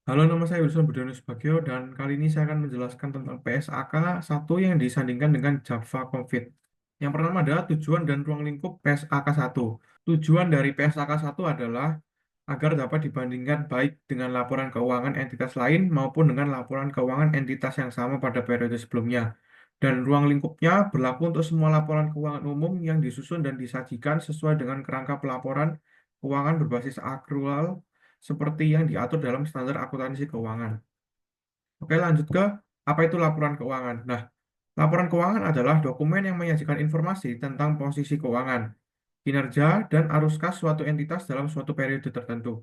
Halo, nama saya Wilson Budionus Bagio dan kali ini saya akan menjelaskan tentang PSAK satu yang disandingkan dengan Java Confit. Yang pertama adalah tujuan dan ruang lingkup PSAK satu. Tujuan dari PSAK satu adalah agar dapat dibandingkan baik dengan laporan keuangan entitas lain maupun dengan laporan keuangan entitas yang sama pada periode sebelumnya. Dan ruang lingkupnya berlaku untuk semua laporan keuangan umum yang disusun dan disajikan sesuai dengan kerangka pelaporan keuangan berbasis akrual seperti yang diatur dalam standar akuntansi keuangan. Oke, lanjut ke apa itu laporan keuangan. Nah, laporan keuangan adalah dokumen yang menyajikan informasi tentang posisi keuangan, kinerja, dan arus kas suatu entitas dalam suatu periode tertentu.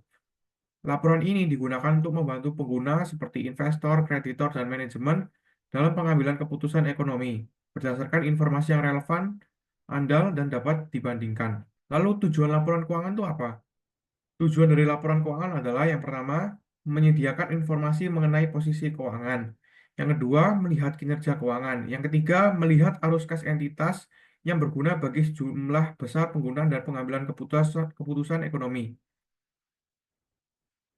Laporan ini digunakan untuk membantu pengguna seperti investor, kreditor, dan manajemen dalam pengambilan keputusan ekonomi berdasarkan informasi yang relevan, andal, dan dapat dibandingkan. Lalu tujuan laporan keuangan itu apa? Tujuan dari laporan keuangan adalah yang pertama, menyediakan informasi mengenai posisi keuangan. Yang kedua, melihat kinerja keuangan. Yang ketiga, melihat arus kas entitas yang berguna bagi sejumlah besar penggunaan dan pengambilan keputusan ekonomi.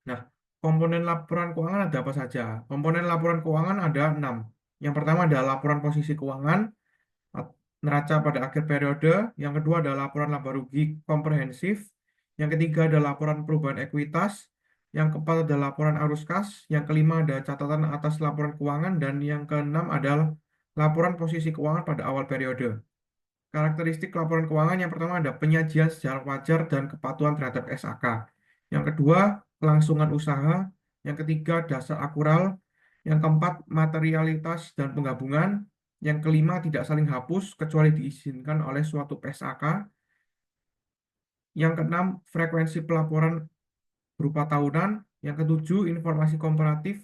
Nah, komponen laporan keuangan ada apa saja? Komponen laporan keuangan ada 6. Yang pertama adalah laporan posisi keuangan, neraca pada akhir periode. Yang kedua adalah laporan laba rugi komprehensif. Yang ketiga adalah laporan perubahan ekuitas. Yang keempat adalah laporan arus kas. Yang kelima ada catatan atas laporan keuangan. Dan yang keenam adalah laporan posisi keuangan pada awal periode. Karakteristik laporan keuangan yang pertama ada penyajian secara wajar dan kepatuhan terhadap SAK. Yang kedua, kelangsungan usaha. Yang ketiga, dasar akural. Yang keempat, materialitas dan penggabungan. Yang kelima, tidak saling hapus kecuali diizinkan oleh suatu PSAK. Yang keenam, frekuensi pelaporan berupa tahunan. Yang ketujuh, informasi komparatif.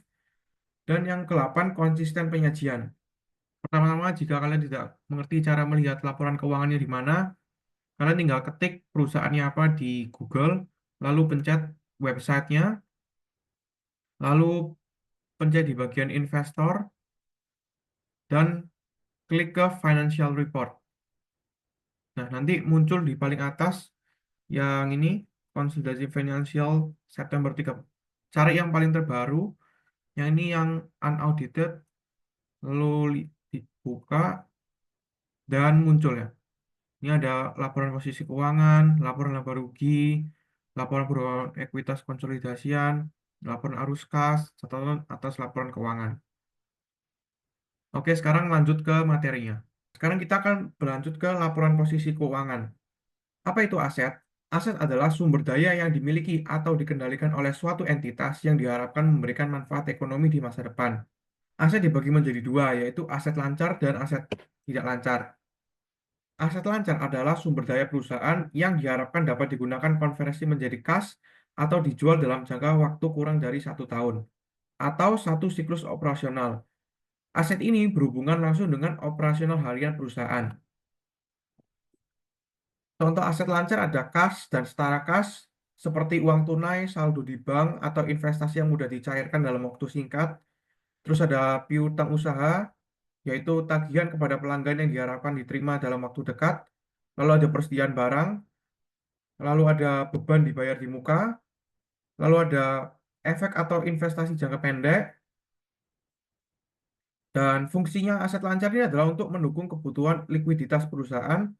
Dan yang kedelapan, konsisten penyajian. Pertama-tama, jika kalian tidak mengerti cara melihat laporan keuangannya di mana, kalian tinggal ketik perusahaannya apa di Google, lalu pencet websitenya, lalu pencet di bagian investor, dan klik ke financial report. Nah, nanti muncul di paling atas yang ini, konsolidasi financial September 3. Cari yang paling terbaru, yang ini yang unaudited, lalu dibuka, dan muncul ya. Ini ada laporan posisi keuangan, laporan laba rugi, laporan perubahan ekuitas konsolidasian, laporan arus kas, catatan atas laporan keuangan. Oke, sekarang lanjut ke materinya. Sekarang kita akan berlanjut ke laporan posisi keuangan. Apa itu aset? Aset adalah sumber daya yang dimiliki atau dikendalikan oleh suatu entitas yang diharapkan memberikan manfaat ekonomi di masa depan. Aset dibagi menjadi dua, yaitu aset lancar dan aset tidak lancar. Aset lancar adalah sumber daya perusahaan yang diharapkan dapat digunakan konversi menjadi kas atau dijual dalam jangka waktu kurang dari 1 tahun atau satu siklus operasional. Aset ini berhubungan langsung dengan operasional harian perusahaan. Contoh aset lancar ada kas dan setara kas, seperti uang tunai, saldo di bank, atau investasi yang mudah dicairkan dalam waktu singkat. Terus ada piutang usaha, yaitu tagihan kepada pelanggan yang diharapkan diterima dalam waktu dekat. Lalu ada persediaan barang, lalu ada beban dibayar di muka, lalu ada efek atau investasi jangka pendek, dan fungsinya aset lancar ini adalah untuk mendukung kebutuhan likuiditas perusahaan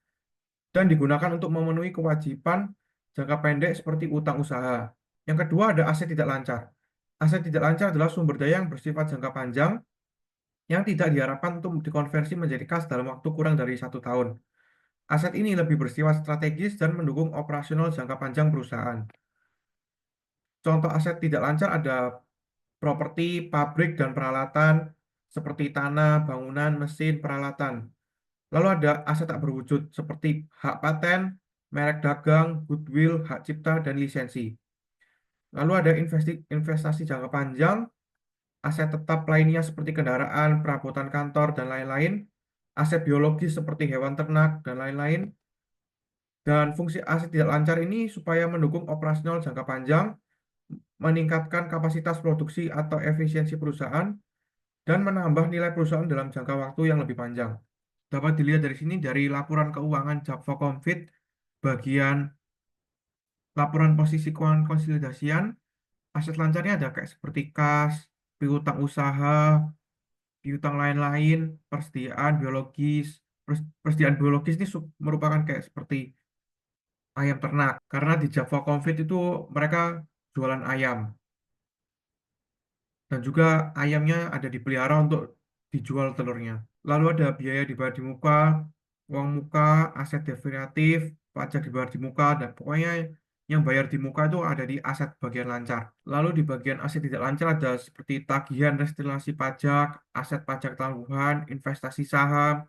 dan digunakan untuk memenuhi kewajiban jangka pendek seperti utang usaha. Yang kedua ada aset tidak lancar. Aset tidak lancar adalah sumber daya yang bersifat jangka panjang yang tidak diharapkan untuk dikonversi menjadi kas dalam waktu kurang dari 1 tahun. Aset ini lebih bersifat strategis dan mendukung operasional jangka panjang perusahaan. Contoh aset tidak lancar ada properti, pabrik, dan peralatan seperti tanah, bangunan, mesin, peralatan. Lalu ada aset tak berwujud seperti hak paten, merek dagang, goodwill, hak cipta, dan lisensi. Lalu ada investasi jangka panjang, aset tetap lainnya seperti kendaraan, perabotan kantor, dan lain-lain. Aset biologis seperti hewan ternak, dan lain-lain. Dan fungsi aset tidak lancar ini supaya mendukung operasional jangka panjang, meningkatkan kapasitas produksi atau efisiensi perusahaan, dan menambah nilai perusahaan dalam jangka waktu yang lebih panjang. Dapat dilihat dari sini dari laporan keuangan Java Confit bagian laporan posisi keuangan konsolidasian Aset lancarnya ada kayak seperti kas, piutang usaha, piutang lain-lain, persediaan biologis. Persediaan biologis ini merupakan kayak seperti ayam ternak. Karena di Java Confit itu mereka jualan ayam. Dan juga ayamnya ada dipelihara untuk dijual telurnya. Lalu ada biaya dibayar di muka, uang muka, aset derivatif, pajak dibayar di muka, dan pokoknya yang bayar di muka itu ada di aset bagian lancar. Lalu di bagian aset tidak lancar ada seperti tagihan restitusi pajak, aset pajak tangguhan, investasi saham,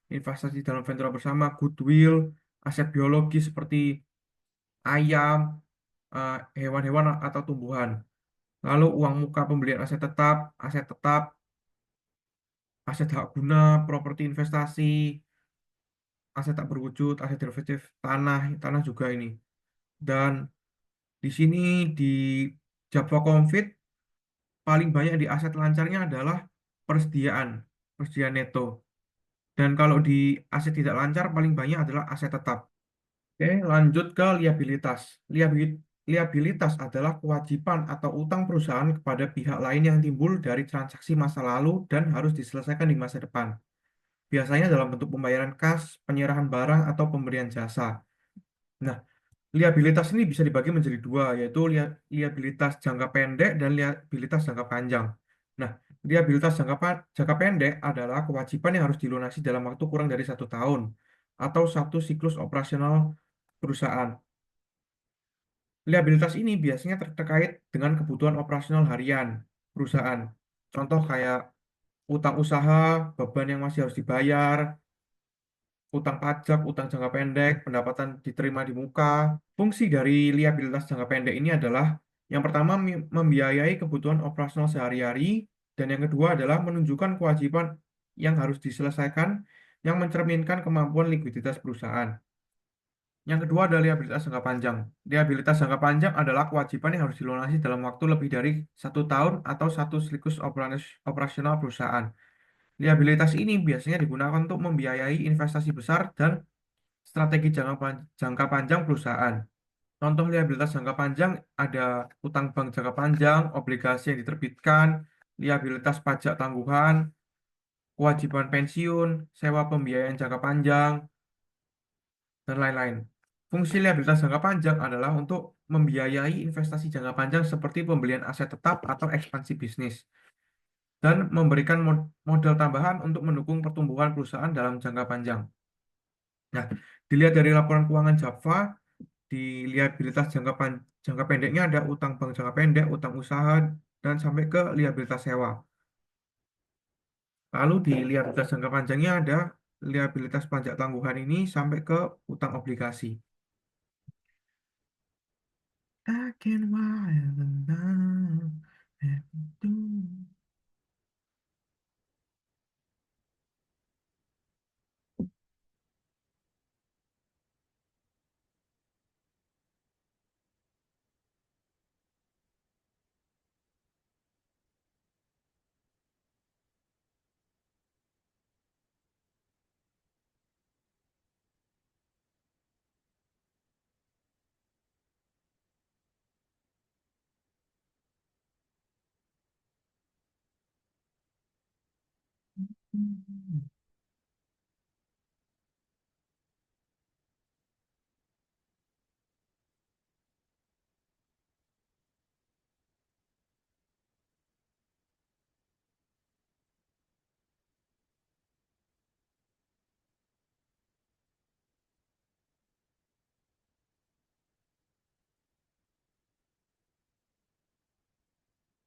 investasi dalam ventura bersama, goodwill, aset biologis seperti ayam, hewan-hewan atau tumbuhan. Lalu uang muka pembelian aset tetap, aset hak guna, properti investasi, aset tak berwujud, aset derivatif, tanah, tanah juga ini. Dan di sini di Java Confit paling banyak di aset lancarnya adalah persediaan, persediaan neto. Dan kalau di aset tidak lancar paling banyak adalah aset tetap. Oke, lanjut ke liabilitas. Liabilitas adalah kewajiban atau utang perusahaan kepada pihak lain yang timbul dari transaksi masa lalu dan harus diselesaikan di masa depan. Biasanya dalam bentuk pembayaran kas, penyerahan barang, atau pemberian jasa. Nah, liabilitas ini bisa dibagi menjadi dua, yaitu liabilitas jangka pendek dan liabilitas jangka panjang. Nah, liabilitas jangka pendek adalah kewajiban yang harus dilunasi dalam waktu kurang dari 1 tahun atau satu siklus operasional perusahaan. Liabilitas ini biasanya terkait dengan kebutuhan operasional harian perusahaan. Contoh kayak utang usaha, beban yang masih harus dibayar, utang pajak, utang jangka pendek, pendapatan diterima di muka. Fungsi dari liabilitas jangka pendek ini adalah yang pertama membiayai kebutuhan operasional sehari-hari, dan yang kedua adalah menunjukkan kewajiban yang harus diselesaikan yang mencerminkan kemampuan likuiditas perusahaan. Yang kedua adalah liabilitas jangka panjang. Liabilitas jangka panjang adalah kewajiban yang harus dilunasi dalam waktu lebih dari 1 tahun atau satu siklus operasional perusahaan. Liabilitas ini biasanya digunakan untuk membiayai investasi besar dan strategi jangka panjang perusahaan. Contoh liabilitas jangka panjang ada utang bank jangka panjang, obligasi yang diterbitkan, liabilitas pajak tangguhan, kewajiban pensiun, sewa pembiayaan jangka panjang, dan lain-lain. Fungsi liabilitas jangka panjang adalah untuk membiayai investasi jangka panjang seperti pembelian aset tetap atau ekspansi bisnis, dan memberikan modal tambahan untuk mendukung pertumbuhan perusahaan dalam jangka panjang. Nah, dilihat dari laporan keuangan Java, di liabilitas jangka pendeknya ada utang bank jangka pendek, utang usaha, dan sampai ke liabilitas sewa. Lalu di liabilitas jangka panjangnya ada liabilitas pajak tangguhan ini sampai ke utang obligasi. I can wild and down and do.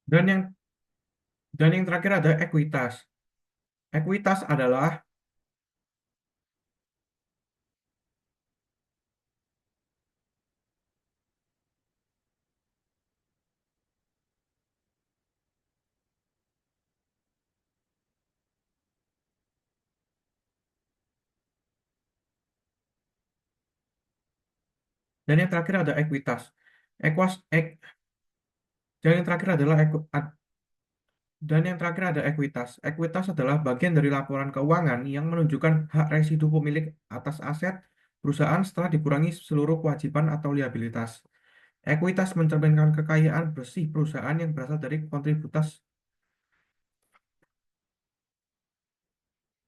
Dan yang dan yang terakhir ada ekuitas. Ekuitas adalah dan yang terakhir ada ekuitas. Ekuas, ek, dan yang terakhir adalah dan yang terakhir ada ekuitas. Ekuitas adalah bagian dari laporan keuangan yang menunjukkan hak residu pemilik atas aset perusahaan setelah dikurangi seluruh kewajiban atau liabilitas. Ekuitas mencerminkan kekayaan bersih perusahaan yang berasal dari kontributas.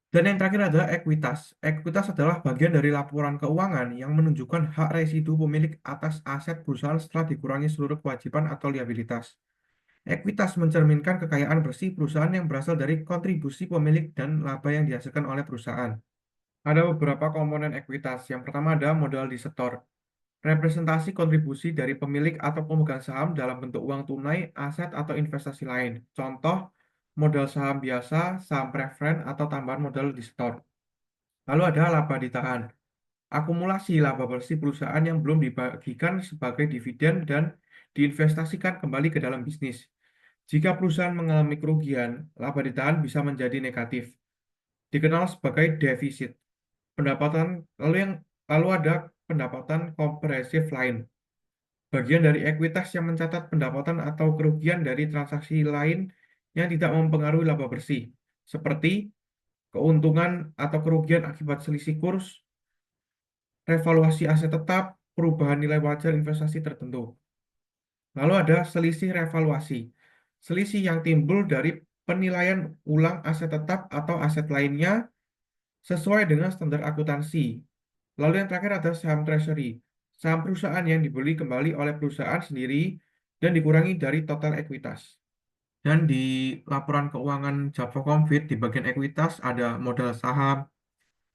Dan yang terakhir adalah ekuitas. Ekuitas adalah bagian dari laporan keuangan yang menunjukkan hak residu pemilik atas aset perusahaan setelah dikurangi seluruh kewajiban atau liabilitas. Ekuitas mencerminkan kekayaan bersih perusahaan yang berasal dari kontribusi pemilik dan laba yang dihasilkan oleh perusahaan. Ada beberapa komponen ekuitas. Yang pertama ada modal disetor. Representasi kontribusi dari pemilik atau pemegang saham dalam bentuk uang tunai, aset, atau investasi lain. Contoh, modal saham biasa, saham preferen, atau tambahan modal disetor. Lalu ada laba ditahan. Akumulasi laba bersih perusahaan yang belum dibagikan sebagai dividen dan diinvestasikan kembali ke dalam bisnis. Jika perusahaan mengalami kerugian, laba ditahan bisa menjadi negatif, dikenal sebagai defisit. Pendapatan lalu ada pendapatan komprehensif lain, bagian dari ekuitas yang mencatat pendapatan atau kerugian dari transaksi lain yang tidak mempengaruhi laba bersih, seperti keuntungan atau kerugian akibat selisih kurs, revaluasi aset tetap, perubahan nilai wajar investasi tertentu. Lalu ada selisih revaluasi. Selisih yang timbul dari penilaian ulang aset tetap atau aset lainnya sesuai dengan standar akuntansi. Lalu yang terakhir ada saham treasury. Saham perusahaan yang dibeli kembali oleh perusahaan sendiri dan dikurangi dari total ekuitas. Dan di laporan keuangan Java Confit di bagian ekuitas ada modal saham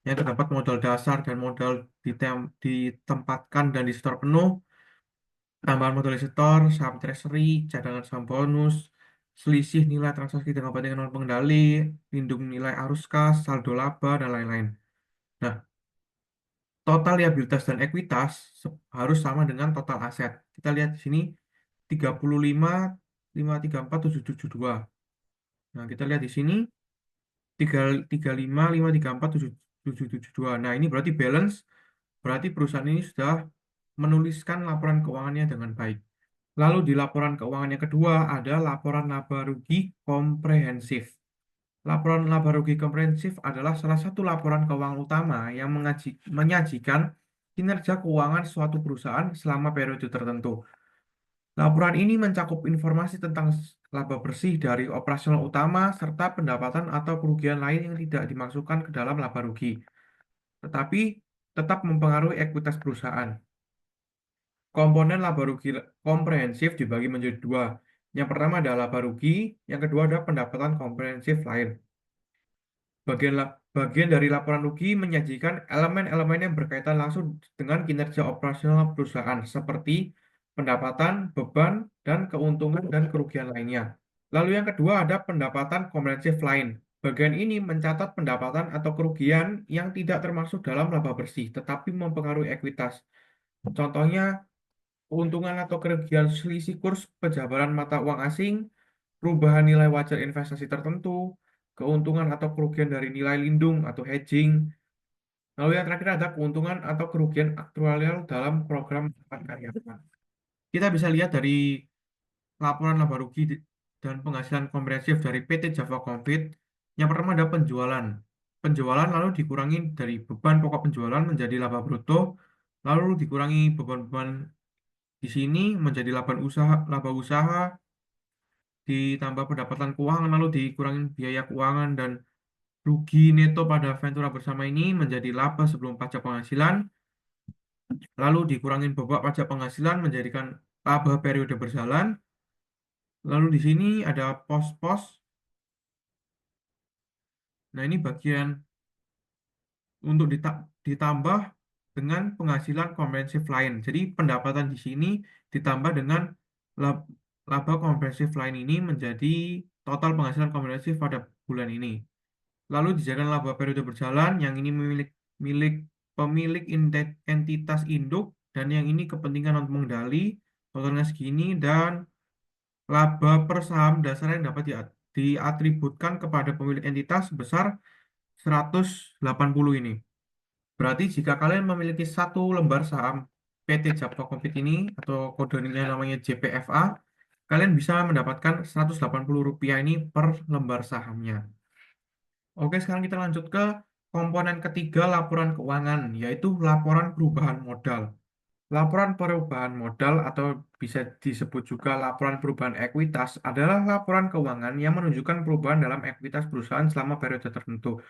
yang terdapat modal dasar dan modal ditempatkan dan disetor penuh, tambahan modal setor, saham treasury, cadangan saham bonus, selisih nilai transaksi dengan kepentingan non pengendali, lindung nilai arus kas, saldo laba, dan lain-lain. Nah, total liabilitas dan ekuitas harus sama dengan total aset. Kita lihat di sini 35, 534, 772. Nah, kita lihat di sini 335, 534, 772. Nah, ini berarti balance, berarti perusahaan ini sudah menuliskan laporan keuangannya dengan baik. Lalu di laporan keuangan yang kedua ada laporan laba rugi komprehensif. Laporan laba rugi komprehensif adalah salah satu laporan keuangan utama yang menyajikan kinerja keuangan suatu perusahaan selama periode tertentu. Laporan ini mencakup informasi tentang laba bersih dari operasional utama serta pendapatan atau kerugian lain yang tidak dimasukkan ke dalam laba rugi, tetapi tetap mempengaruhi ekuitas perusahaan. Komponen laba rugi komprehensif dibagi menjadi dua. Yang pertama adalah laba rugi, yang kedua adalah pendapatan komprehensif lain. Bagian dari laporan rugi menyajikan elemen-elemen yang berkaitan langsung dengan kinerja operasional perusahaan, seperti pendapatan, beban, dan keuntungan dan kerugian lainnya. Lalu yang kedua ada pendapatan komprehensif lain. Bagian ini mencatat pendapatan atau kerugian yang tidak termasuk dalam laba bersih, tetapi mempengaruhi ekuitas. Contohnya, keuntungan atau kerugian selisih kurs penjabaran mata uang asing, perubahan nilai wajar investasi tertentu, keuntungan atau kerugian dari nilai lindung atau hedging. Lalu yang terakhir ada keuntungan atau kerugian aktuarial dalam program karyawan. Kita bisa lihat dari laporan laba rugi dan penghasilan komprehensif dari PT Java Confit. Yang pertama ada penjualan. Penjualan lalu dikurangi dari beban pokok penjualan menjadi laba bruto, lalu dikurangi beban-beban di sini menjadi laba usaha, ditambah pendapatan keuangan, lalu dikurangi biaya keuangan dan rugi neto pada Ventura bersama ini menjadi laba sebelum pajak penghasilan, lalu dikurangi bobot pajak penghasilan menjadikan laba periode berjalan. Lalu di sini ada pos-pos. Nah, ini bagian untuk ditambah dengan penghasilan komprehensif lain. Jadi pendapatan di sini ditambah dengan lab- laba komprehensif lain ini menjadi total penghasilan komprehensif pada bulan ini. Lalu dijadikan laba periode berjalan, yang ini milik pemilik entitas induk dan yang ini kepentingan non mengendali, totalnya segini, dan laba per saham dasar yang dapat diatributkan kepada pemilik entitas sebesar 180 ini. Berarti jika kalian memiliki satu lembar saham PT Japto Compit ini atau kodenya namanya JPFA, kalian bisa mendapatkan Rp180 ini per lembar sahamnya. Oke, sekarang kita lanjut ke komponen ketiga laporan keuangan, yaitu laporan perubahan modal. Laporan perubahan modal atau bisa disebut juga laporan perubahan ekuitas adalah laporan keuangan yang menunjukkan perubahan dalam ekuitas perusahaan selama periode tertentu.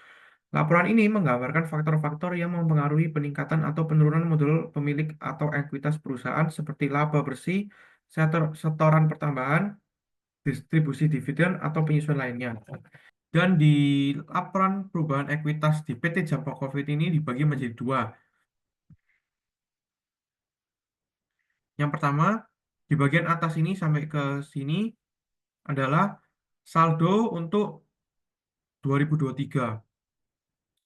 Laporan ini menggambarkan faktor-faktor yang mempengaruhi peningkatan atau penurunan modal pemilik atau ekuitas perusahaan seperti laba bersih, setoran pertambahan, distribusi dividen, atau penyesuaian lainnya. Dan di laporan perubahan ekuitas di PT Jampo Covid ini dibagi menjadi dua. Yang pertama, di bagian atas ini sampai ke sini adalah saldo untuk 2023.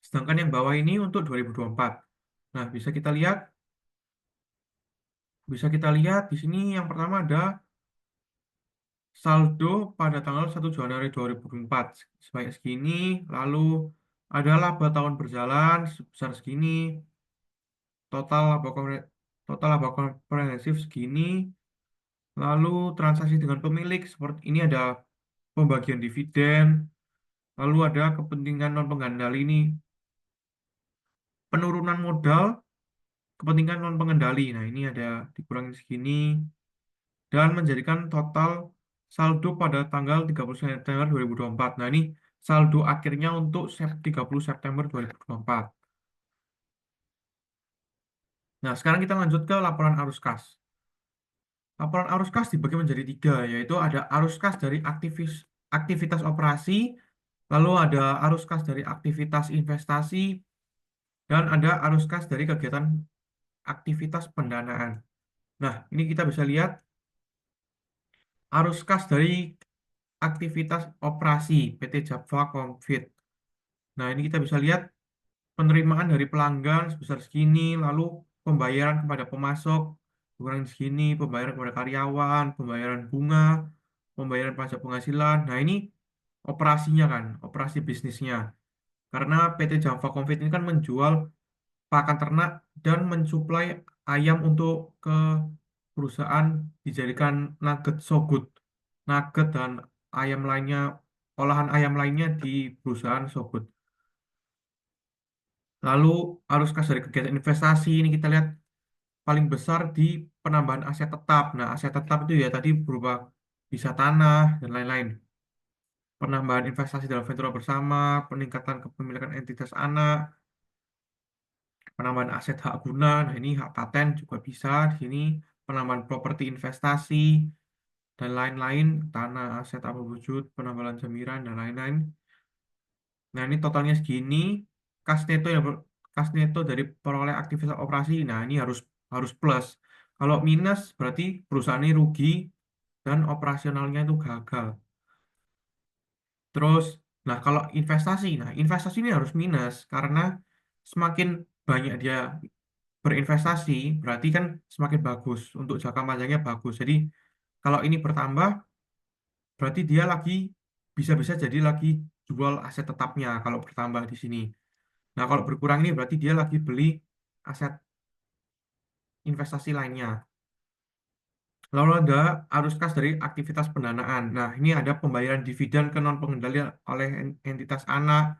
Sedangkan yang bawah ini untuk 2024. Nah, bisa kita lihat di sini yang pertama ada saldo pada tanggal 1 Januari 2024 sebanyak segini, lalu ada laba tahun berjalan sebesar segini, total laba total laba komprehensif segini, lalu transaksi dengan pemilik seperti ini ada pembagian dividen, lalu ada kepentingan non pengendali ini penurunan modal kepentingan non pengendali. Nah, ini ada dikurangi segini dan menjadikan total saldo pada tanggal 30 September 2024. Nah, ini saldo akhirnya untuk 30 September 2024. Nah, sekarang kita lanjut ke laporan arus kas. Laporan arus kas dibagi menjadi tiga, yaitu ada arus kas dari aktivitas operasi, lalu ada arus kas dari aktivitas investasi, dan ada arus kas dari kegiatan aktivitas pendanaan. Nah, ini kita bisa lihat arus kas dari aktivitas operasi PT Java Confit. Nah, ini kita bisa lihat penerimaan dari pelanggan sebesar segini, lalu pembayaran kepada pemasok kurang segini, pembayaran kepada karyawan, pembayaran bunga, pembayaran pajak penghasilan. Nah, ini operasinya kan, operasi bisnisnya. Karena PT Java Confit ini kan menjual pakan ternak dan mensuplai ayam untuk ke perusahaan dijadikan nugget Sogut, nugget dan ayam lainnya, olahan ayam lainnya di perusahaan Sogut. Lalu arus kas dari kegiatan investasi ini kita lihat paling besar di penambahan aset tetap. Nah, aset tetap itu ya tadi berupa bisa tanah dan lain-lain. Penambahan investasi dalam ventura bersama, peningkatan kepemilikan entitas anak, penambahan aset hak guna, nah ini hak paten juga bisa di sini, penambahan properti investasi dan lain-lain, tanah, aset apa wujud, penambahan jaminan dan lain-lain. Nah, ini totalnya segini. Kas neto kas neto dari peroleh aktivitas operasi. Nah, ini harus harus plus. Kalau minus berarti perusahaan ini rugi dan operasionalnya itu gagal. Terus, nah kalau investasi ini harus minus karena semakin banyak dia berinvestasi, berarti kan semakin bagus untuk jangka panjangnya bagus. Jadi kalau ini bertambah, berarti dia lagi bisa-bisa jadi lagi jual aset tetapnya kalau bertambah di sini. Nah, kalau berkurang ini berarti dia lagi beli aset investasi lainnya. Lalu ada arus kas dari aktivitas pendanaan. Nah, ini ada pembayaran dividen ke non pengendali oleh entitas anak,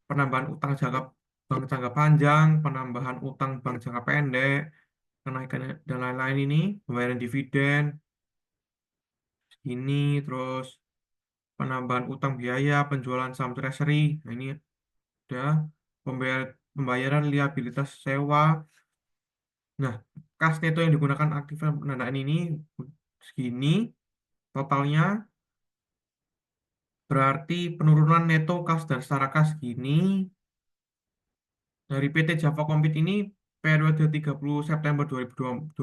penambahan utang jangka bank jangka panjang, penambahan utang bank jangka pendek, kenaikan dan lain-lain ini, pembayaran dividen, ini terus penambahan utang biaya, penjualan saham treasury. Nah, ini ada pembayaran liabilitas sewa. Nah, kas neto yang digunakan aktifan pendanaan ini segini totalnya berarti penurunan neto kas dan setara kas gini dari PT Java Compete ini periode 30 September 2024.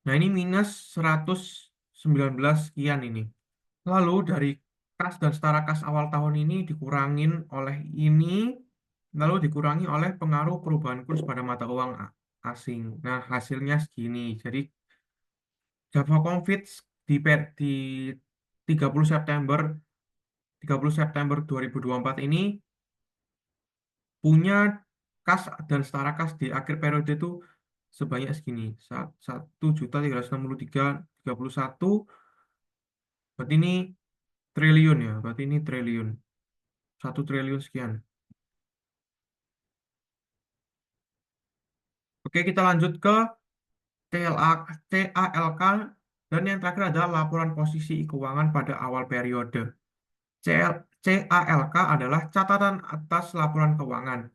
Nah, ini minus 119 sekian ini. Lalu dari kas dan setara kas awal tahun ini dikurangin oleh ini, lalu dikurangi oleh pengaruh perubahan kurs pada mata uang asing. Nah, hasilnya segini. Jadi Java Confits di 30 September 30 September 2024 ini punya kas dan setara kas di akhir periode itu sebanyak segini 1.363.31, berarti ini triliun ya, berarti ini triliun, 1 triliun sekian. Oke, kita lanjut ke CLA, CALK, dan yang terakhir adalah laporan posisi keuangan pada awal periode. CALK adalah catatan atas laporan keuangan.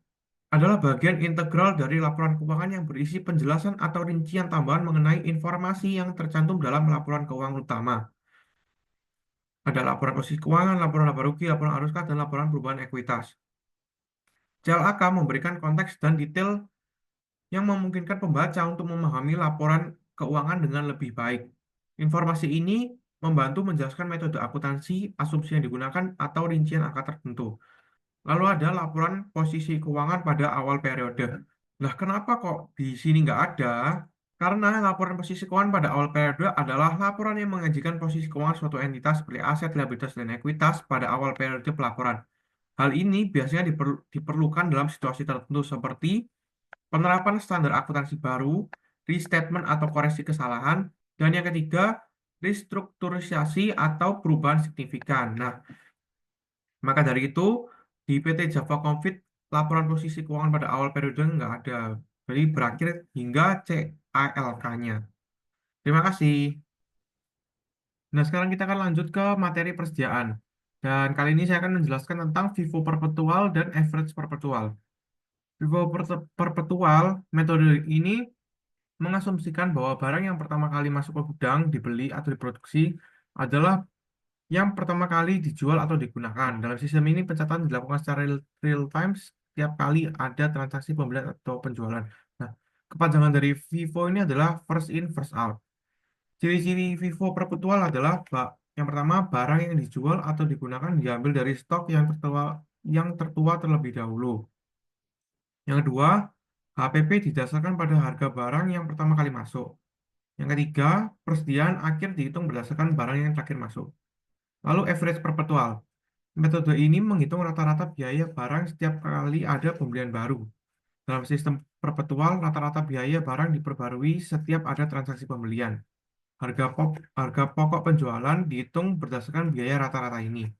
Adalah bagian integral dari laporan keuangan yang berisi penjelasan atau rincian tambahan mengenai informasi yang tercantum dalam laporan keuangan utama. Ada laporan posisi keuangan, laporan laba rugi, laporan arus kas, dan laporan perubahan ekuitas. CLAK memberikan konteks dan detail yang memungkinkan pembaca untuk memahami laporan keuangan dengan lebih baik. Informasi ini membantu menjelaskan metode akuntansi, asumsi yang digunakan, atau rincian angka tertentu. Lalu ada laporan posisi keuangan pada awal periode. Nah, kenapa kok di sini nggak ada? Karena laporan posisi keuangan pada awal periode adalah laporan yang mengajikan posisi keuangan suatu entitas seperti aset, liabilitas, dan ekuitas pada awal periode pelaporan. Hal ini biasanya diperlukan dalam situasi tertentu seperti penerapan standar akuntansi baru, restatement atau koreksi kesalahan, dan yang ketiga, restrukturisasi atau perubahan signifikan. Nah, maka dari itu, di PT Java Confit, laporan posisi keuangan pada awal periode nggak ada. Jadi berakhir hingga CALK-nya. Terima kasih. Nah, sekarang kita akan lanjut ke materi persediaan. Dan kali ini saya akan menjelaskan tentang FIFO perpetual dan average perpetual. FIFO perpetual, metode ini mengasumsikan bahwa barang yang pertama kali masuk ke gudang, dibeli atau diproduksi adalah yang pertama kali dijual atau digunakan. Dalam sistem ini pencatatan dilakukan secara real time setiap kali ada transaksi pembelian atau penjualan. Nah, kepanjangan dari FIFO ini adalah first in, first out. Ciri-ciri FIFO perpetual adalah yang pertama, barang yang dijual atau digunakan diambil dari stok yang tertua terlebih dahulu. Yang kedua, HPP didasarkan pada harga barang yang pertama kali masuk. Yang ketiga, persediaan akhir dihitung berdasarkan barang yang terakhir masuk. Lalu average perpetual. Metode ini menghitung rata-rata biaya barang setiap kali ada pembelian baru. Dalam sistem perpetual, rata-rata biaya barang diperbarui setiap ada transaksi pembelian. Harga pokok penjualan dihitung berdasarkan biaya rata-rata ini.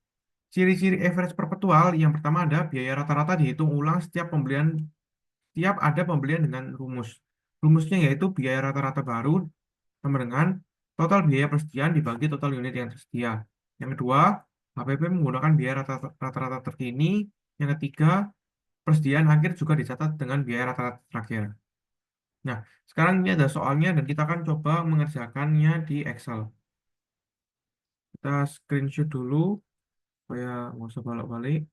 Ciri-ciri average perpetual yang pertama ada biaya rata-rata dihitung ulang setiap ada pembelian dengan rumus. Rumusnya yaitu biaya rata-rata baru sama dengan total biaya persediaan dibagi total unit yang tersedia. Yang kedua, HPP menggunakan biaya rata-rata terkini. Yang ketiga, persediaan akhir juga dicatat dengan biaya rata-rata terakhir. Nah, sekarang ini ada soalnya dan kita akan coba mengerjakannya di Excel. Kita screenshot dulu supaya nggak usah bolak-balik.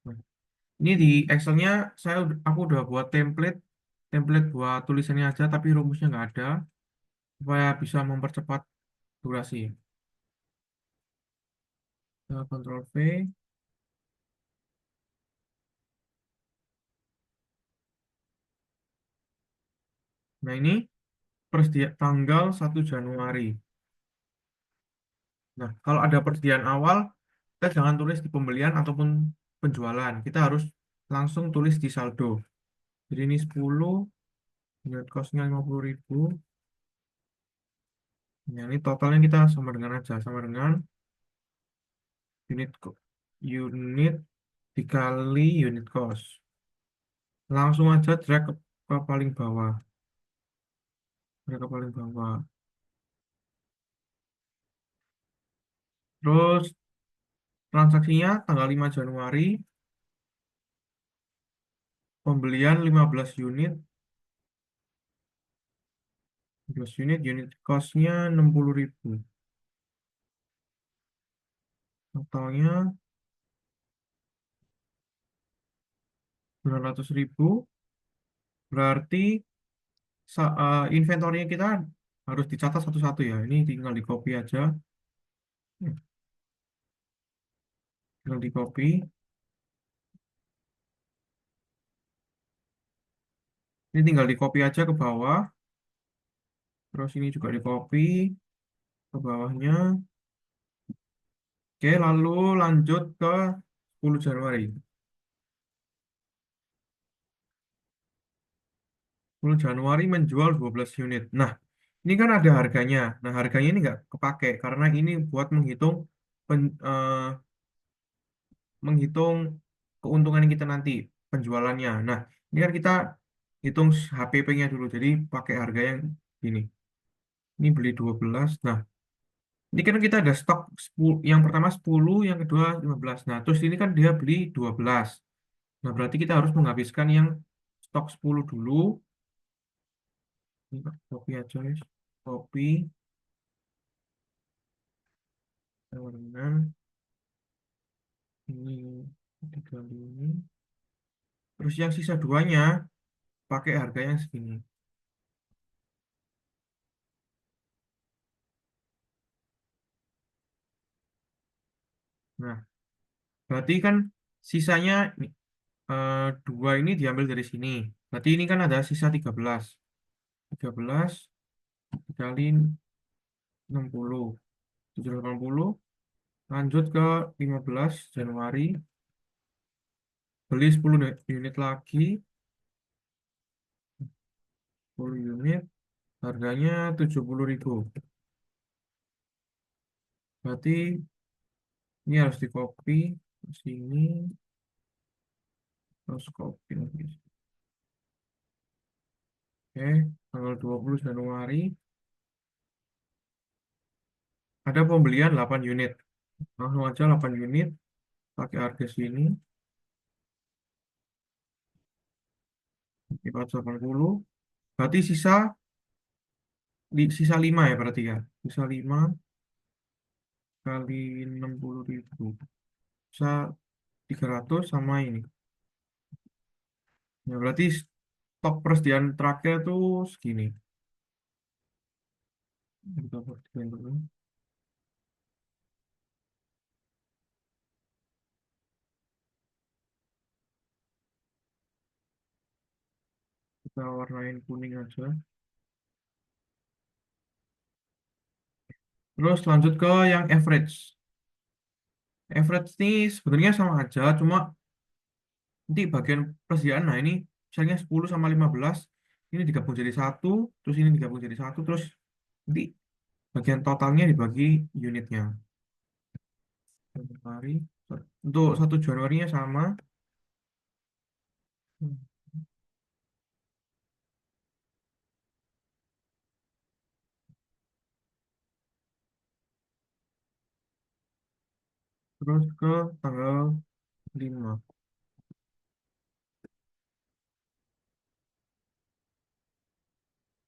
Nah, ini di Excelnya aku udah buat template buat tulisannya aja tapi rumusnya nggak ada supaya bisa mempercepat durasi. Kita Ctrl V. Nah, ini tanggal 1 Januari. Nah, kalau ada persediaan awal, kita jangan tulis di pembelian ataupun penjualan. Kita harus langsung tulis di saldo. Jadi ini 10, unit cost-nya 50.000. Nah, ini totalnya kita sama dengan aja, sama dengan unit dikali unit cost. Langsung aja drag ke paling bawah. Drag ke paling bawah. Terus transaksinya tanggal 5 Januari, pembelian 15 unit, 15 unit cost-nya 60.000. Totalnya 900.000. Berarti inventory-nya kita harus dicatat satu-satu ya. Ini tinggal di copy aja. Tinggal di copy. Ini tinggal di copy aja ke bawah. Terus ini juga di copy ke bawahnya. Oke, lalu lanjut ke 10 Januari. 10 Januari menjual 12 unit. Nah, ini kan ada harganya. Nah, harganya ini nggak kepake karena ini buat menghitung keuntungan kita nanti. penjualannya. Nah, ini kan kita hitung HPP-nya dulu. Jadi pakai harga yang ini. Ini beli 12. Nah, ini kan kita ada stok 10, yang pertama 10, yang kedua 15. Nah, terus ini kan dia beli 12. Nah, berarti kita harus menghabiskan yang stok 10 dulu. Ini kopi aja, guys. Kopi, tawaran, ini tiga ini. Terus yang sisa duanya pakai harga yang segini. Nah, berarti kan sisanya dua ini diambil dari sini. Berarti ini kan ada sisa 13. 13 dikali 60. 780. Lanjut ke 15 Januari. Beli 10 unit lagi. 10 unit. Harganya 70.000. Berarti ini harus di copy ke sini. Terus copy lagi. Oke. Tanggal 20 Januari. Ada pembelian 8 unit. Langsung aja 8 unit. Pakai harga sini. 480. Berarti sisa 5 ya berarti ya. Sisa 5 kali 60.000. Sisa 300 sama ini. Ya, berarti stok persediaan terakhir tuh segini. Kita perhatikan dulu. Kita warnain kuning aja. Terus lanjut ke yang average. Average ini sebenarnya sama aja, cuma nanti bagian persediaan, nah ini misalnya 10 sama 15, ini digabung jadi satu, terus ini digabung jadi satu, terus nanti bagian totalnya dibagi unitnya. Januari. Untuk 1 Januarinya sama. Terus ke tanggal 5.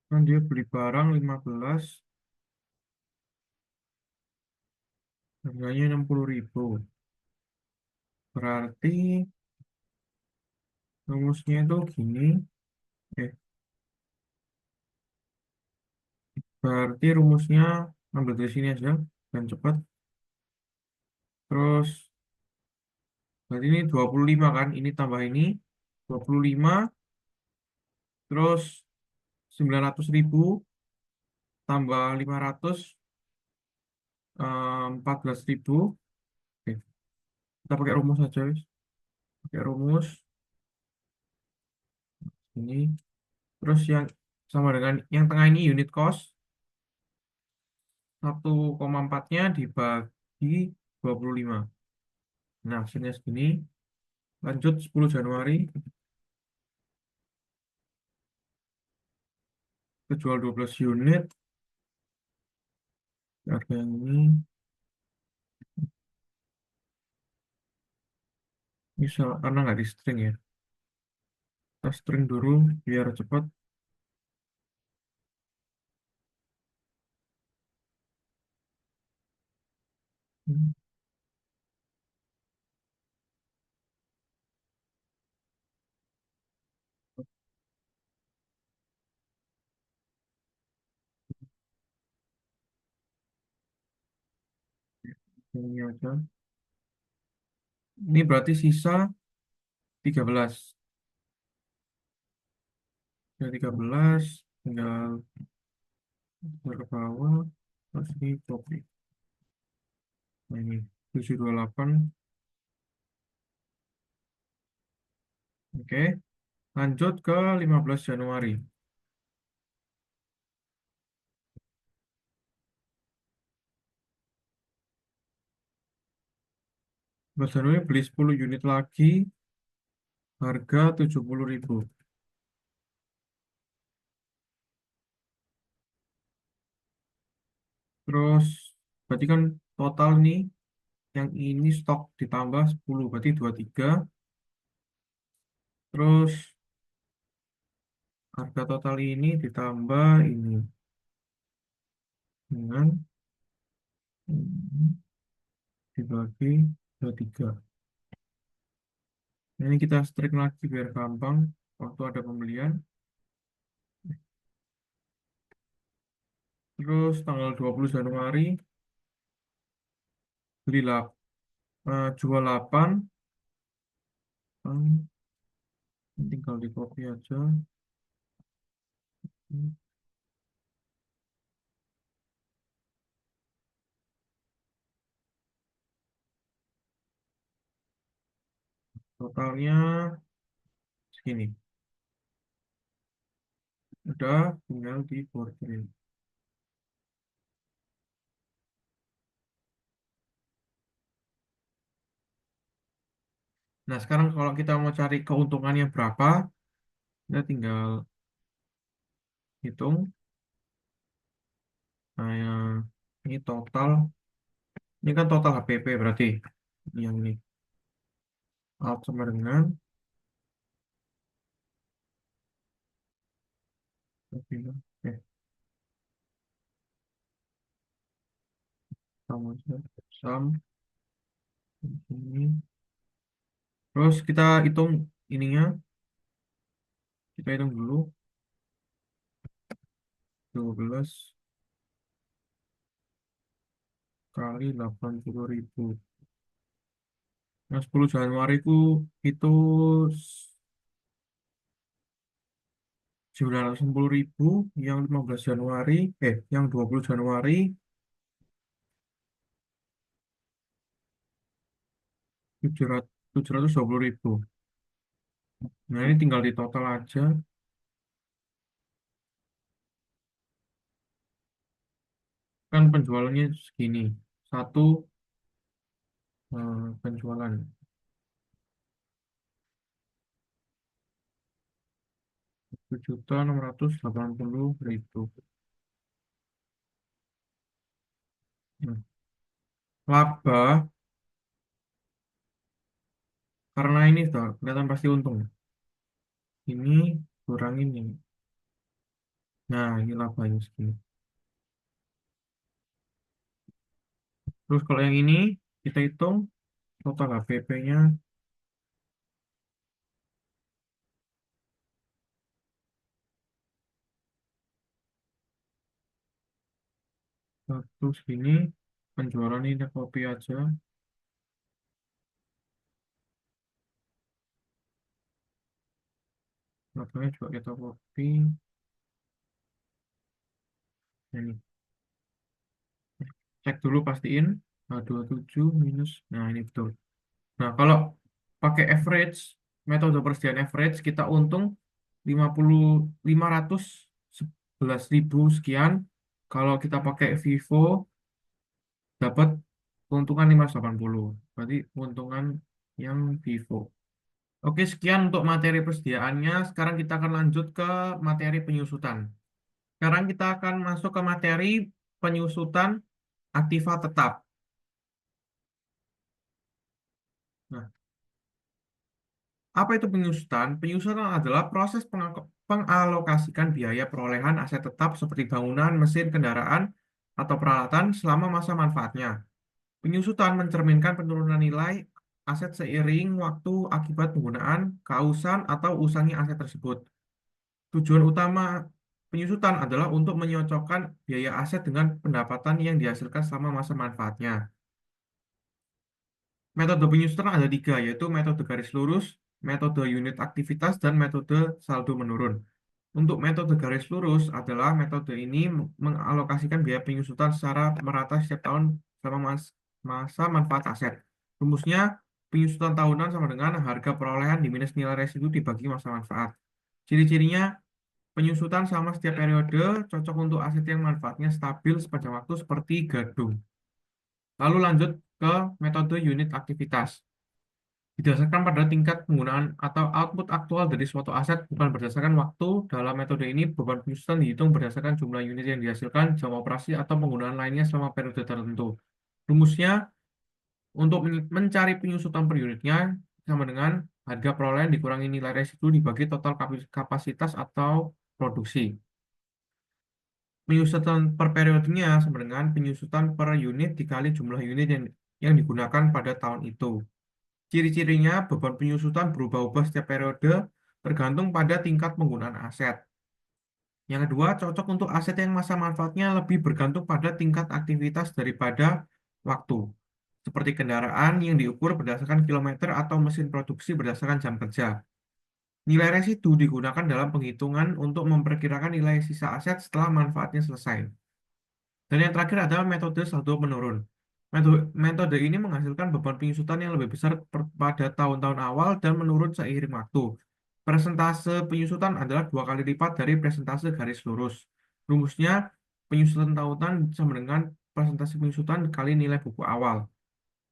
Kan dia beli barang 15, harganya 60.000. Berarti rumusnya itu gini. Eh, berarti rumusnya ambil dari sini aja dan cepat. Terus berarti ini 25 kan, ini tambah ini 25, terus 900.000 tambah 500, 14.000. Oke, kita pakai rumus aja, guys. Pakai rumus ini. Terus yang sama dengan yang tengah ini unit cost 1,4-nya dibagi 25. Nah, hasilnya segini. Lanjut 10 Januari, kejual 12 unit. Harga yang ini bisa karena nggak di string ya. Kita string dulu biar cepat. Hmm, Ini aja. Ini berarti sisa 13. Sisa 13, tinggal ke bawah. Terus ini copy. Nah, ini 728. Oke. Lanjut ke 15 Januari. 15 Januari beli 10 unit lagi. Harga 70.000. Terus berarti kan total nih yang ini stok ditambah 10 berarti 23. Terus harga total ini ditambah ini dengan ini dibagi 23. Nah, ini kita string lagi biar gampang waktu ada pembelian. Terus tanggal 20 Januari beli jual 8. Tinggal di copy aja. Hmm, Totalnya segini. Udah tinggal di borderin. Nah, sekarang kalau kita mau cari keuntungannya berapa, kita tinggal hitung. Nah, ini total. Ini kan total HPP berarti. Yang ini. Alt sama dengan. Eh, sama aja. Sum. Ini. Terus kita hitung ininya. Kita hitung dulu. 12 kali 80.000. Nah, 10 Januari itu 960.000, yang 15 Januari, yang 20 Januari 720.000. Nah, ini tinggal di total aja, kan penjualannya segini. Satu penjualan 1.680.000. Nah, laba karena ini sudah kelihatan pasti untung. Ini kurangin ini. Nah, ini labanya segini. Terus kalau yang ini kita hitung total HPP-nya 100 segini. Penjualan ini kopi aja. Labanya juga kita copy. Nah, ini cek dulu pastiin. Nah, 27 minus. Nah, ini betul. Nah, kalau pakai average, metode persediaan average, kita untung 511.000 sekian. Kalau kita pakai Vivo, dapat keuntungan 580. Berarti keuntungan yang Vivo. Oke, sekian untuk materi persediaannya. Sekarang kita akan lanjut ke materi penyusutan. Sekarang kita akan masuk ke materi penyusutan aktiva tetap. Nah, apa itu penyusutan? Penyusutan adalah proses pengalokasikan biaya perolehan aset tetap seperti bangunan, mesin, kendaraan, atau peralatan selama masa manfaatnya. Penyusutan mencerminkan penurunan nilai aset seiring waktu akibat penggunaan, keausan, atau usangnya aset tersebut. Tujuan utama penyusutan adalah untuk menyocokkan biaya aset dengan pendapatan yang dihasilkan selama masa manfaatnya. Metode penyusutan ada tiga, yaitu metode garis lurus, metode unit aktivitas, dan metode saldo menurun. Untuk metode garis lurus adalah metode ini mengalokasikan biaya penyusutan secara merata setiap tahun selama masa manfaat aset. Rumusnya, penyusutan tahunan sama dengan harga perolehan diminus nilai residu dibagi masa manfaat. Ciri-cirinya, penyusutan sama setiap periode, cocok untuk aset yang manfaatnya stabil sepanjang waktu seperti gadung. Lalu lanjut ke metode unit aktivitas. Didasarkan pada tingkat penggunaan atau output aktual dari suatu aset, bukan berdasarkan waktu. Dalam metode ini, beban penyusutan dihitung berdasarkan jumlah unit yang dihasilkan, jam operasi, atau penggunaan lainnya selama periode tertentu. Rumusnya, untuk mencari penyusutan per unitnya, sama dengan harga perolehan dikurangi nilai residu dibagi total kapasitas atau produksi. Penyusutan per periodenya sama dengan penyusutan per unit dikali jumlah unit yang digunakan pada tahun itu. Ciri-cirinya, beban penyusutan berubah-ubah setiap periode tergantung pada tingkat penggunaan aset. Yang kedua, cocok untuk aset yang masa manfaatnya lebih bergantung pada tingkat aktivitas daripada waktu. Seperti kendaraan yang diukur berdasarkan kilometer atau mesin produksi berdasarkan jam kerja. Nilai residu digunakan dalam penghitungan untuk memperkirakan nilai sisa aset setelah manfaatnya selesai. Dan yang terakhir adalah metode saldo menurun. Metode ini menghasilkan beban penyusutan yang lebih besar pada tahun-tahun awal dan menurun seiring waktu. Persentase penyusutan adalah 2 kali lipat dari persentase garis lurus. Rumusnya, penyusutan tahunan sama dengan persentase penyusutan kali nilai buku awal.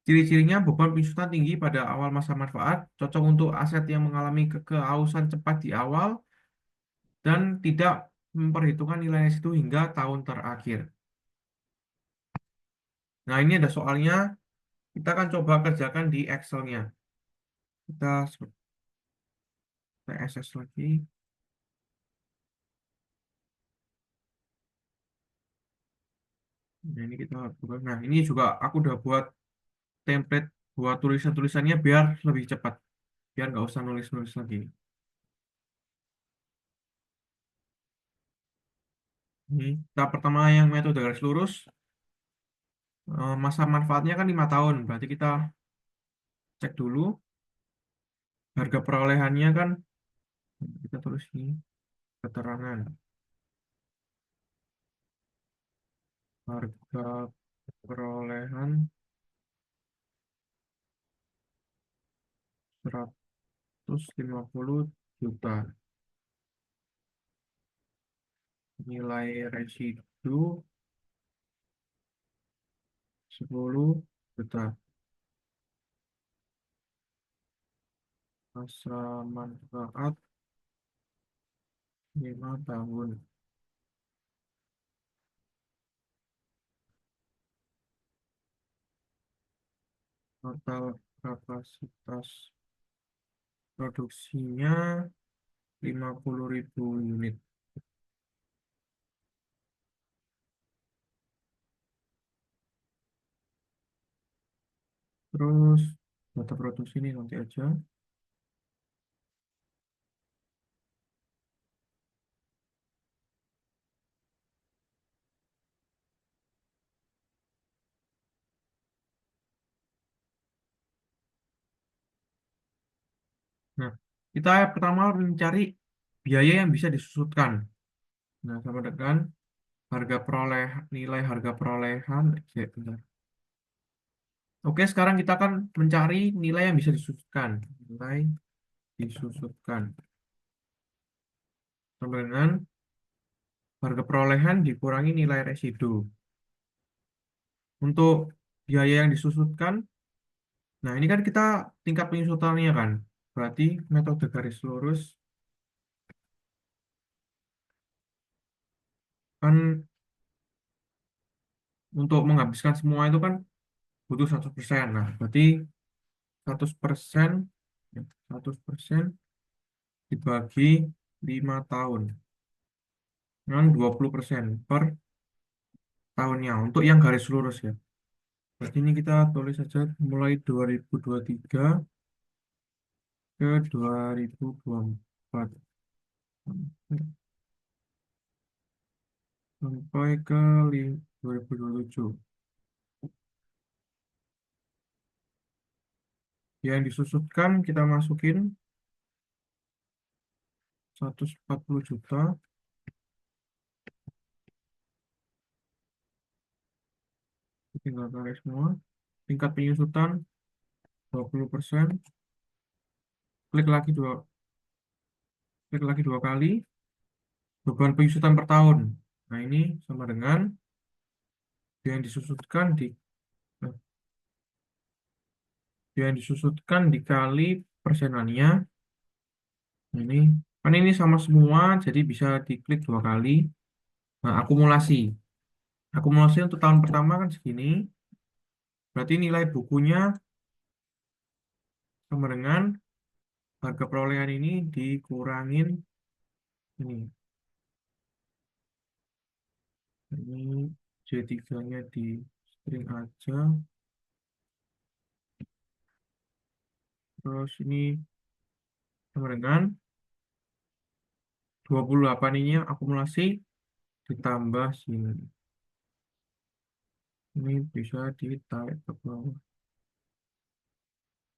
Ciri-cirinya, beban penyusutan tinggi pada awal masa manfaat, cocok untuk aset yang mengalami kehausan cepat di awal, dan tidak memperhitungkan nilai residu hingga tahun terakhir. Nah, ini ada soalnya. Kita akan coba kerjakan di Excel-nya. Kita PSS lagi. Nah, ini kita buka. Nah, ini juga aku udah buat template buat tulisan-tulisannya biar lebih cepat. Biar nggak usah nulis-nulis lagi. Ini tahap pertama yang metode garis lurus. Masa manfaatnya kan 5 tahun. Berarti kita cek dulu. Harga perolehannya kan kita tulis ini keterangan. Harga perolehan 150 juta. Nilai residu 10 juta. Masa manfaat 5 tahun. Total kapasitas produksinya 50.000 unit. Terus data produksi ini nanti aja. Nah, kita pertama mencari biaya yang bisa disusutkan. Nah, sama dengan harga nilai harga perolehan. Bentar. Oke, sekarang kita akan mencari nilai yang bisa disusutkan. Nilai disusutkan. Sama dengan harga perolehan dikurangi nilai residu. Untuk biaya yang disusutkan, nah ini kan kita tingkat penyusutannya kan. Berarti metode garis lurus kan untuk menghabiskan semua itu kan butuh 100%. Nah, berarti 100%, ya, 100% dibagi 5 tahun. Dengan 20% per tahunnya. Untuk yang garis lurus ya. Berarti ini kita tulis saja mulai 2023 ke 2024. Sampai ke 2027. Yang disusutkan kita masukin 140 juta. Tinggal tarik semua. Tingkat penyusutan 20%. Klik lagi dua kali. Beban penyusutan per tahun. Nah, ini sama dengan yang disusutkan di yang disusutkan dikali persenannya. Ini kan ini sama semua, jadi bisa diklik dua kali. Nah, akumulasi. Akumulasi untuk tahun pertama kan segini. Berarti nilai bukunya sama dengan harga perolehan ini dikurangin ini. Ini J3-nya di string aja. Terus ini sama dengan 28 ini akumulasi ditambah sini. Ini bisa ditarik ke bawah.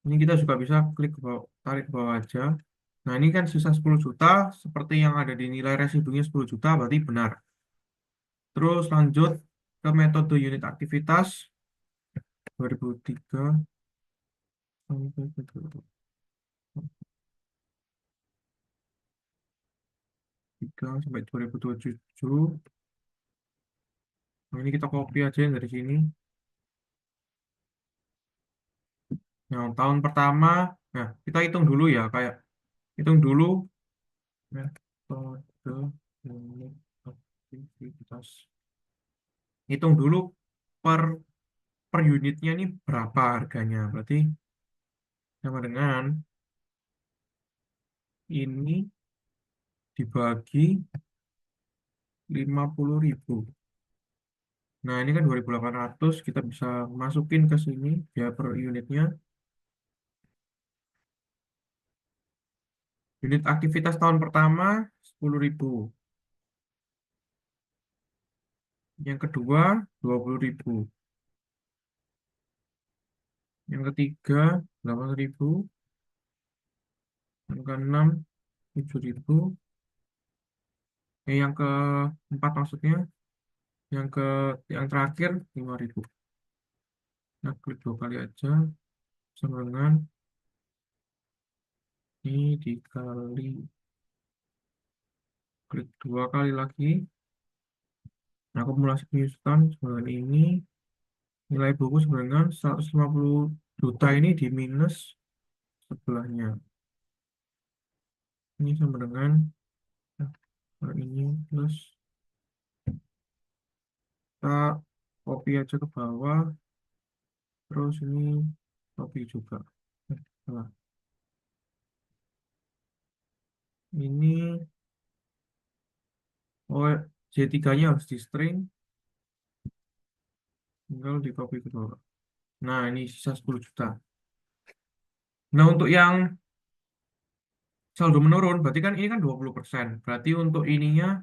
Ini kita juga bisa klik ke bawah, tarik ke bawah aja. Nah, ini kan sisa 10 juta, seperti yang ada di nilai residunya 10 juta, berarti benar. Terus lanjut ke metode unit aktivitas 2003 sampai ke 2003 sampai 2027. Nah, ini kita copy aja yang dari sini. Nah, tahun pertama, nah kita hitung dulu ya, kayak hitung dulu metode unit aktivitas. Hitung dulu per per unitnya ini berapa harganya. Berarti sama dengan ini dibagi 50.000. Nah, ini kan 2.800 kita bisa masukin ke sini ya per unitnya. Unit aktivitas tahun pertama 10.000. Yang kedua 20.000. Yang ketiga 8.000. Yang keenam 7.000. Yang keempat maksudnya. Yang ke yang terakhir 5.000. Nah, klik dua kali aja sama dengan ini dikali klik dua kali lagi. Nah, akumulasi penyusutan sebenarnya ini nilai buku sebenarnya 150 juta ini di minus sebelahnya. Ini sama dengan nah, kalau ini plus kita copy aja ke bawah. Terus ini copy juga. Nah, ini oh J3-nya harus di string, tinggal di copy ke bawah. Nah, ini sisa 10 juta. Nah, untuk yang saldo menurun, berarti kan ini kan 20%. Berarti untuk ininya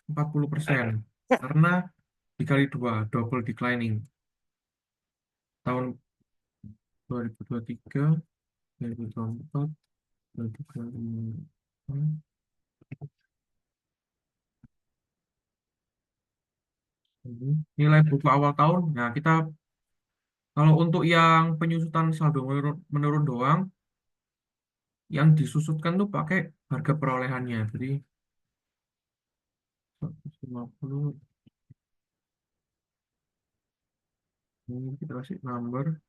40%. Karena dikali dua, double declining. Tahun 2023, 2024, 2025. Nilai buku awal tahun. Nah, kita kalau untuk yang penyusutan saldo menurun doang, yang disusutkan tuh pakai harga perolehannya. Jadi 150 ini kita kasih number.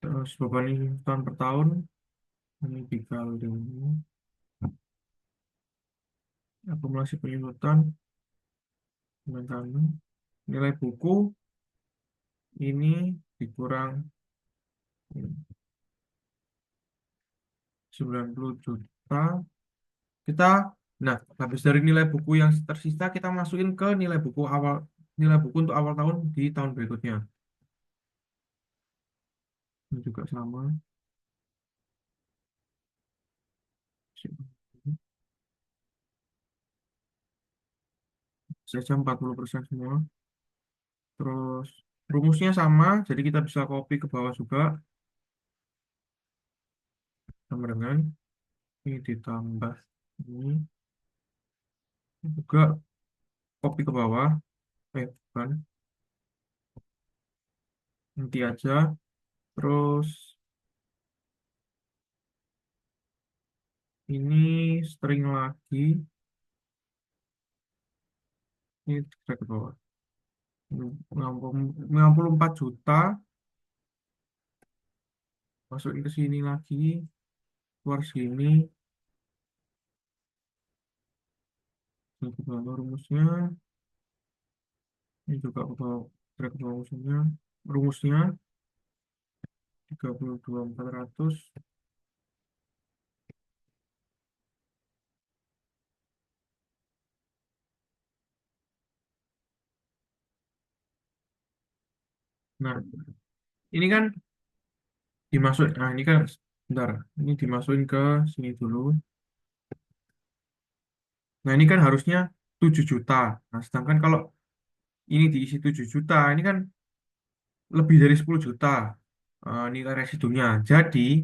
Terus beban ini tahun per tahun ini dikali ini akumulasi penyusutan dengan kami nilai buku ini dikurang 90 juta. Kita, nah, habis dari nilai buku yang tersisa, kita masukin ke nilai buku awal, nilai buku untuk awal tahun di tahun berikutnya. Ini juga sama. Saja 40% semua. Terus rumusnya sama, jadi kita bisa copy ke bawah juga. Sama dengan ini ditambah ini juga copy ke bawah. Bukan, nanti aja. Terus ini string lagi. Ini kita ke bawah. 64 juta Masukin ke sini lagi, keluar sini, ini ke bawah rumusnya, ini juga ke bawah, drag ke bawah rumusnya 32.400. Nah, ini kan ini kan, bentar, ini dimasukin ke sini dulu. Nah, ini kan harusnya 7 juta. Nah, sedangkan kalau ini diisi 7 juta, ini kan lebih dari 10 juta nilai residunya. Jadi,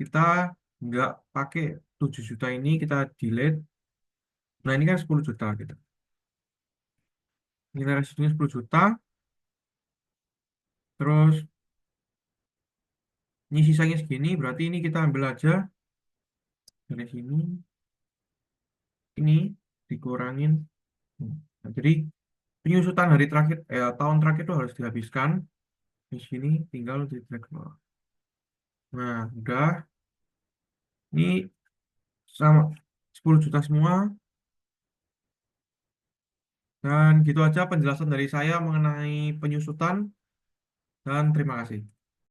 kita nggak pakai 7 juta ini, kita delete. Nah, ini kan 10 juta gitu. Nilai residunya 10 juta, terus ini sisanya segini, berarti ini kita ambil aja dari sini, ini dikurangin. Nah, jadi, penyusutan hari terakhir, tahun terakhir itu harus dihabiskan. Di sini tinggal di drag ke bawah. Nah, udah. Ini sama 10 juta semua. Dan gitu aja penjelasan dari saya mengenai penyusutan. Dan terima kasih.